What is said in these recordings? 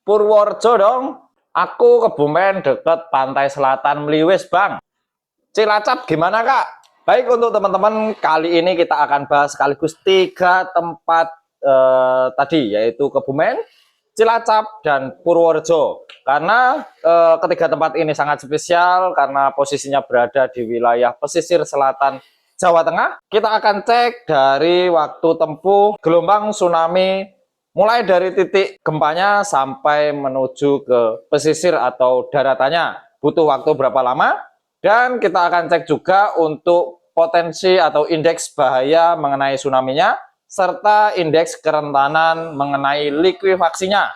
Purworejo dong. Aku Kebumen deket pantai selatan Mliwis, Bang. Cilacap gimana, Kak? Baik, untuk teman-teman, kali ini kita akan bahas sekaligus 3 tempat tadi, yaitu Kebumen, Cilacap, dan Purworejo. Karena ketiga tempat ini sangat spesial karena posisinya berada di wilayah pesisir selatan Jawa Tengah. Kita akan cek dari waktu tempuh gelombang tsunami mulai dari titik gempanya sampai menuju ke pesisir atau daratannya. Butuh waktu berapa lama? Dan kita akan cek juga untuk potensi atau indeks bahaya mengenai tsunami-nya, serta indeks kerentanan mengenai likuifaksinya.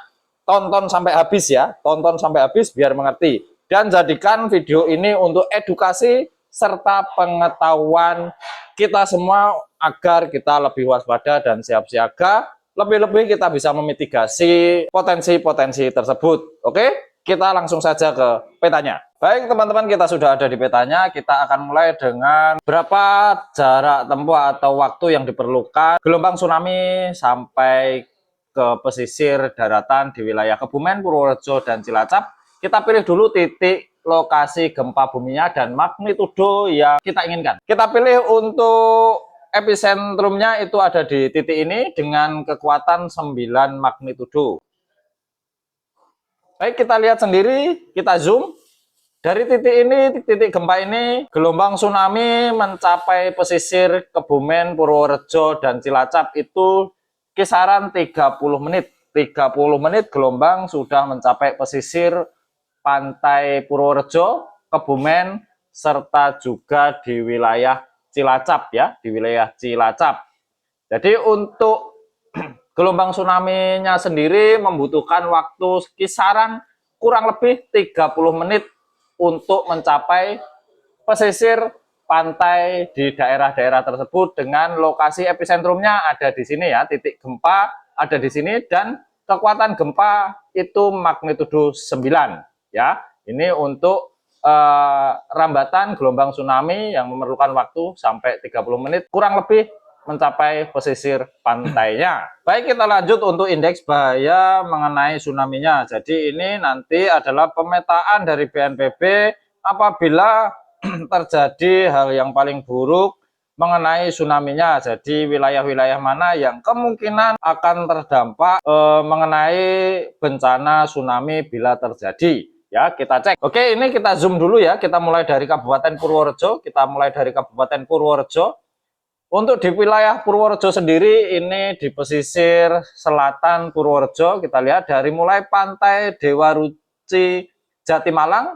Tonton sampai habis ya, tonton sampai habis biar mengerti. Dan jadikan video ini untuk edukasi serta pengetahuan kita semua agar kita lebih waspada dan siap siaga. Lebih-lebih kita bisa memitigasi potensi-potensi tersebut. Oke, kita langsung saja ke petanya. Baik teman-teman, kita sudah ada di petanya. Kita akan mulai dengan berapa jarak tempuh atau waktu yang diperlukan gelombang tsunami sampai ke pesisir daratan di wilayah Kebumen, Purworejo, dan Cilacap. Kita pilih dulu titik lokasi gempa buminya dan magnitudo yang kita inginkan. Kita pilih untuk episentrumnya itu ada di titik ini dengan kekuatan 9 magnitudo. Baik, kita lihat sendiri, kita zoom. Dari titik ini, titik gempa ini, gelombang tsunami mencapai pesisir Kebumen, Purworejo, dan Cilacap itu kisaran 30 menit. 30 menit gelombang sudah mencapai pesisir pantai Purworejo, Kebumen, serta juga di wilayah Cilacap ya, di wilayah Cilacap. Jadi untuk gelombang tsunami-nya sendiri membutuhkan waktu kisaran kurang lebih 30 menit untuk mencapai pesisir pantai di daerah-daerah tersebut dengan lokasi episentrumnya ada di sini ya, titik gempa ada di sini dan kekuatan gempa itu magnitudo 9 ya. Ini untuk rambatan gelombang tsunami yang memerlukan waktu sampai 30 menit kurang lebih mencapai pesisir pantainya. Baik, kita lanjut untuk indeks bahaya mengenai tsunami-nya. Jadi ini nanti adalah pemetaan dari BNPB apabila terjadi hal yang paling buruk mengenai tsunami-nya. Jadi wilayah-wilayah mana yang kemungkinan akan terdampak mengenai bencana tsunami bila terjadi. Ya, kita cek. Oke, ini kita zoom dulu ya. Kita mulai dari Kabupaten Purworejo. Untuk di wilayah Purworejo sendiri, ini di pesisir selatan Purworejo, kita lihat dari mulai pantai Dewa Ruci Jatimalang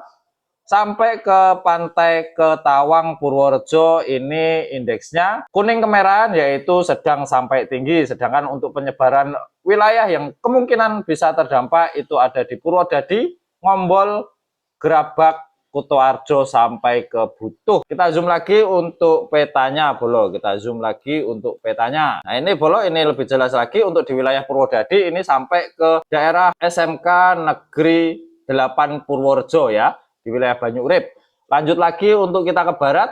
sampai ke pantai Ketawang Purworejo, ini indeksnya kuning kemerahan, yaitu sedang sampai tinggi. Sedangkan untuk penyebaran wilayah yang kemungkinan bisa terdampak itu ada di Purwodadi, Ngombol, Gerabak, Kutoarjo sampai ke Butuh. Kita zoom lagi untuk petanya, Bolo. Kita zoom lagi untuk petanya. Nah ini Bolo, ini lebih jelas lagi untuk di wilayah Purwodadi ini sampai ke daerah SMK Negeri 8 Purworejo ya, di wilayah Banyurip. Lanjut lagi untuk kita ke barat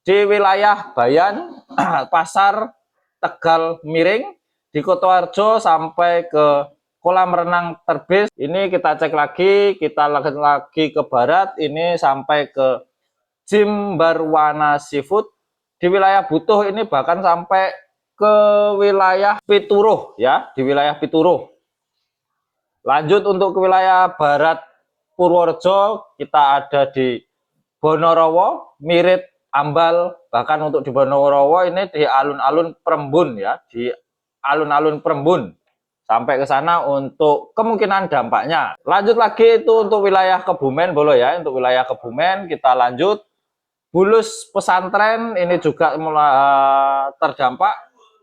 di wilayah Bayan, Pasar, Tegal Miring, di Kutoarjo sampai ke kolam renang Terbis. Ini kita cek lagi, kita lagi ke barat, ini sampai ke Jimbarwana Seafood. Di wilayah Butuh ini bahkan sampai ke wilayah Pituruh ya, di wilayah Pituruh. Lanjut untuk ke wilayah barat Purworejo, kita ada di Bonorowo, Mirit, Ambal, bahkan untuk di Bonorowo ini di alun-alun Prembun ya, di alun-alun Prembun. Sampai ke sana untuk kemungkinan dampaknya. Lanjut lagi itu untuk wilayah Kebumen, Bolo ya. Untuk wilayah Kebumen kita lanjut. Bulus Pesantren ini juga mulai terdampak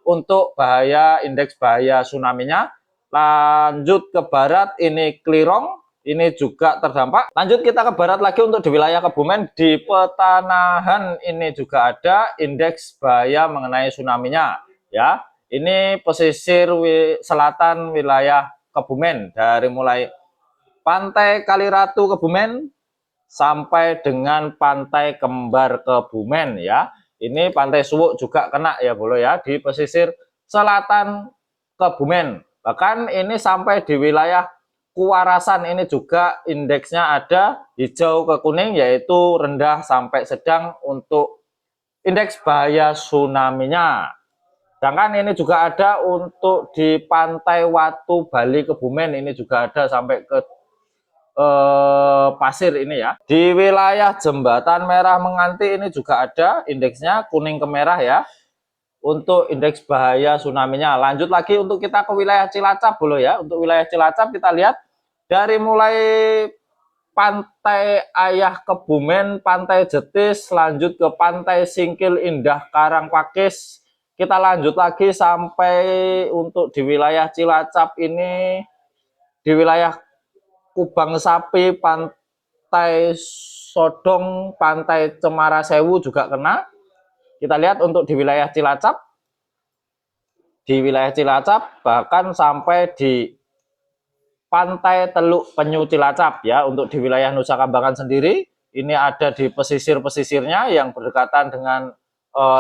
untuk bahaya indeks bahaya tsunami-nya. Lanjut ke barat ini Klirong, ini juga terdampak. Lanjut kita ke barat lagi untuk di wilayah Kebumen, di Petanahan ini juga ada indeks bahaya mengenai tsunami-nya ya. Ini pesisir selatan wilayah Kebumen, dari mulai pantai Kaliratu Kebumen sampai dengan pantai Kembar Kebumen ya. Ini pantai Suwuk juga kena ya Bolo ya, di pesisir selatan Kebumen. Bahkan ini sampai di wilayah Kuarasan ini juga indeksnya ada hijau ke kuning, yaitu rendah sampai sedang untuk indeks bahaya tsunami-nya. Sedangkan ini juga ada untuk di Pantai Watu Bali Kebumen, ini juga ada sampai ke pasir ini ya. Di wilayah Jembatan Merah Menganti ini juga ada indeksnya kuning ke merah ya, untuk indeks bahaya tsunami-nya. Lanjut lagi untuk kita ke wilayah Cilacap dulu ya. Untuk wilayah Cilacap kita lihat dari mulai Pantai Ayah Kebumen, Pantai Jetis, lanjut ke Pantai Singkil Indah Karangpakis. Kita lanjut lagi sampai untuk di wilayah Cilacap ini, di wilayah Kubang Sapi, Pantai Sodong, Pantai Cemara Sewu juga kena. Kita lihat untuk di wilayah Cilacap, bahkan sampai di Pantai Teluk Penyu Cilacap ya. Untuk di wilayah Nusa Kambangan sendiri, ini ada di pesisir-pesisirnya yang berdekatan dengan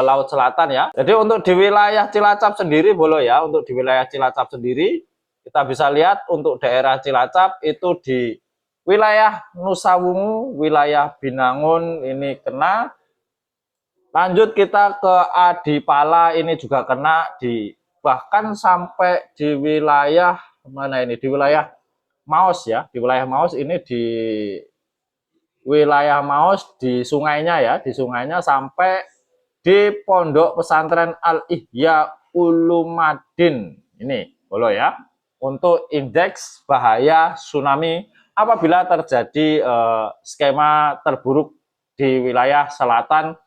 Laut Selatan ya. Jadi untuk di wilayah Cilacap sendiri boleh ya, untuk di wilayah Cilacap sendiri kita bisa lihat untuk daerah Cilacap itu di wilayah Nusa Wungu, wilayah Binangun ini kena. Lanjut kita ke Adipala, ini juga kena, di bahkan sampai di wilayah mana ini, di wilayah Maos ya, di wilayah Maos ini, di wilayah Maos di sungainya ya, di sungainya sampai di Pondok Pesantren Al Ihya Ulumadin ini boleh ya, untuk indeks bahaya tsunami apabila terjadi skema terburuk di wilayah selatan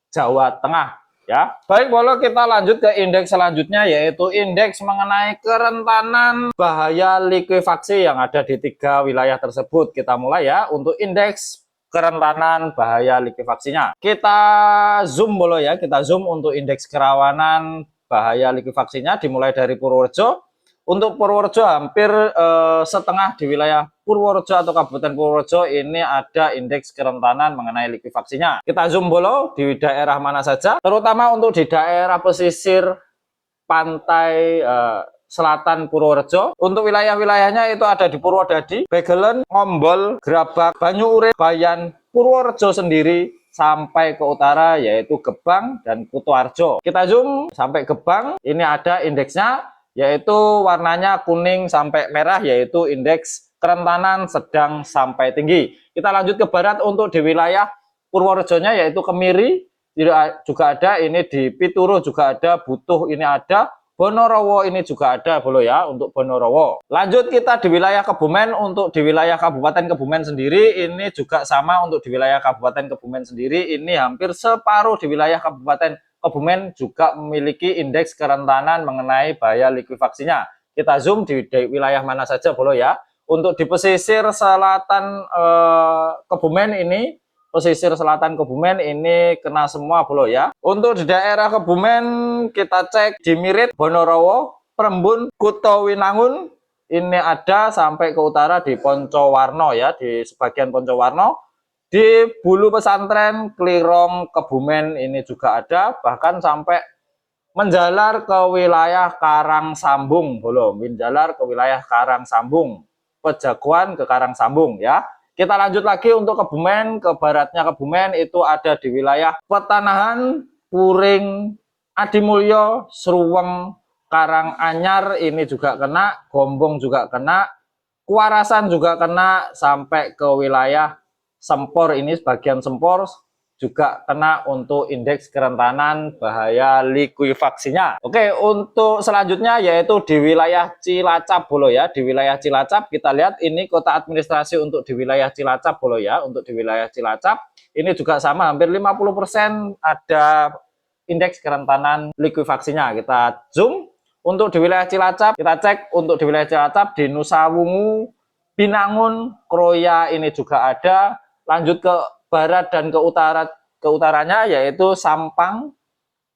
Jawa Tengah ya. Baik, boleh kita lanjut ke indeks selanjutnya, yaitu indeks mengenai kerentanan bahaya likuifaksi yang ada di 3 wilayah tersebut. Kita mulai ya untuk indeks kerentanan bahaya likuifaksinya. Kita zoom boleh ya, kita zoom untuk indeks kerawanan bahaya likuifaksinya dimulai dari Purworejo. Untuk Purworejo hampir setengah di wilayah Purworejo atau Kabupaten Purworejo ini ada indeks kerentanan mengenai likuifaksinya. Kita zoom dulu di daerah mana saja, terutama untuk di daerah pesisir pantai selatan Purworejo. Untuk wilayah-wilayahnya itu ada di Purwodadi, Begelen, Ngombol, Grabak, Banyuurip, Bayan, Purworejo sendiri, sampai ke utara yaitu Gebang dan Kutoarjo. Kita zoom sampai Gebang, ini ada indeksnya, yaitu warnanya kuning sampai merah, yaitu indeks kerentanan sedang sampai tinggi. Kita lanjut ke barat untuk di wilayah Purworejonya, yaitu Kemiri juga ada, ini di Pituro juga ada, Butuh ini ada, Bonorowo ini juga ada boleh ya, untuk Bonorowo. Lanjut kita di wilayah Kebumen. Untuk di wilayah Kabupaten Kebumen sendiri ini juga sama, untuk di wilayah Kabupaten Kebumen sendiri ini hampir separuh di wilayah Kabupaten Kebumen juga memiliki indeks kerentanan mengenai bahaya likuifaksinya. Kita zoom di wilayah mana saja boleh ya. Untuk di pesisir selatan Kebumen ini, pesisir selatan Kebumen ini kena semua boleh ya. Untuk di daerah Kebumen kita cek di Mirit, Bonorowo, Prembun, Kutowinangun ini ada sampai ke utara di Poncowarno ya, di sebagian Poncowarno. Di Bulu Pesantren Klirong Kebumen ini juga ada, bahkan sampai menjalar ke wilayah Karangsambung, belum menjalar ke wilayah Karangsambung, Pejaguan ke Karangsambung ya. Kita lanjut lagi untuk Kebumen, ke baratnya Kebumen itu ada di wilayah Petanahan, Puring, Adimulyo, Sruweng, Karanganyar ini juga kena, Gombong juga kena, Kuarasan juga kena, sampai ke wilayah Sempor ini, sebagian Sempor juga kena untuk indeks kerentanan bahaya likuifaksinya. Oke, untuk selanjutnya yaitu di wilayah Cilacap boleh ya. Di wilayah Cilacap kita lihat ini kota administrasi untuk di wilayah Cilacap boleh ya. Untuk di wilayah Cilacap ini juga sama, hampir 50% ada indeks kerentanan likuifaksinya. Kita zoom untuk di wilayah Cilacap, kita cek untuk di wilayah Cilacap di Nusa Wungu, Binangun, Kroya ini juga ada. Lanjut ke barat dan ke utaranya yaitu Sampang,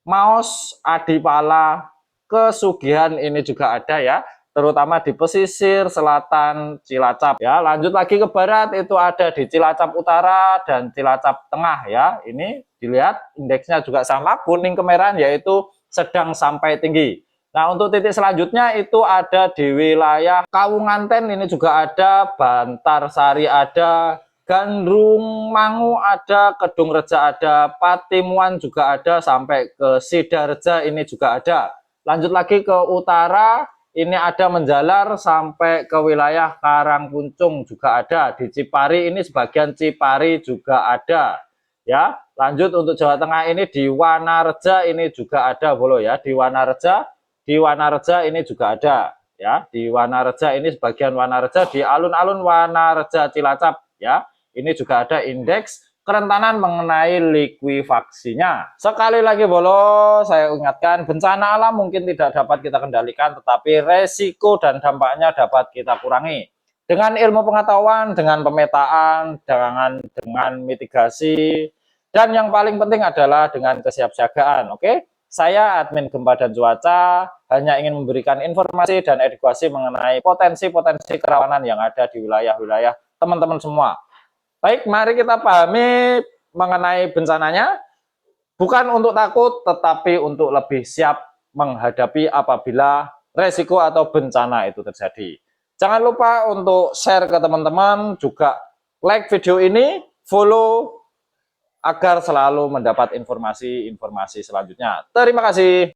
Maos, Adipala, Kesugihan ini juga ada ya, terutama di pesisir selatan Cilacap ya. Lanjut lagi ke barat itu ada di Cilacap Utara dan Cilacap Tengah ya. Ini dilihat indeksnya juga sama, kuning kemerahan, yaitu sedang sampai tinggi. Nah, untuk titik selanjutnya itu ada di wilayah Kawunganten, ini juga ada, Bantarsari ada, Gandrung Mangu ada, Kedung Reja ada, Patimuan juga ada, sampai ke Sidareja ini juga ada. Lanjut lagi ke utara, ini ada menjalar sampai ke wilayah Karangpuncung juga ada. Di Cipari ini sebagian Cipari juga ada. Ya, lanjut untuk Jawa Tengah ini di Wanareja ini juga ada, bolo ya, di Wanareja. Di Wanareja ini juga ada, ya. Di Wanareja ini sebagian Wanareja, di alun-alun Wanareja Cilacap, ya. Ini juga ada indeks kerentanan mengenai likuifaksinya. Sekali lagi bolo, saya ingatkan, bencana alam mungkin tidak dapat kita kendalikan, tetapi resiko dan dampaknya dapat kita kurangi. Dengan ilmu pengetahuan, dengan pemetaan, dengan mitigasi, dan yang paling penting adalah dengan kesiapsiagaan, oke? Saya admin Gempa dan Cuaca hanya ingin memberikan informasi dan edukasi mengenai potensi-potensi kerawanan yang ada di wilayah-wilayah teman-teman semua. Baik, mari kita pahami mengenai bencananya, bukan untuk takut, tetapi untuk lebih siap menghadapi apabila resiko atau bencana itu terjadi. Jangan lupa untuk share ke teman-teman, juga like video ini, follow, agar selalu mendapat informasi-informasi selanjutnya. Terima kasih.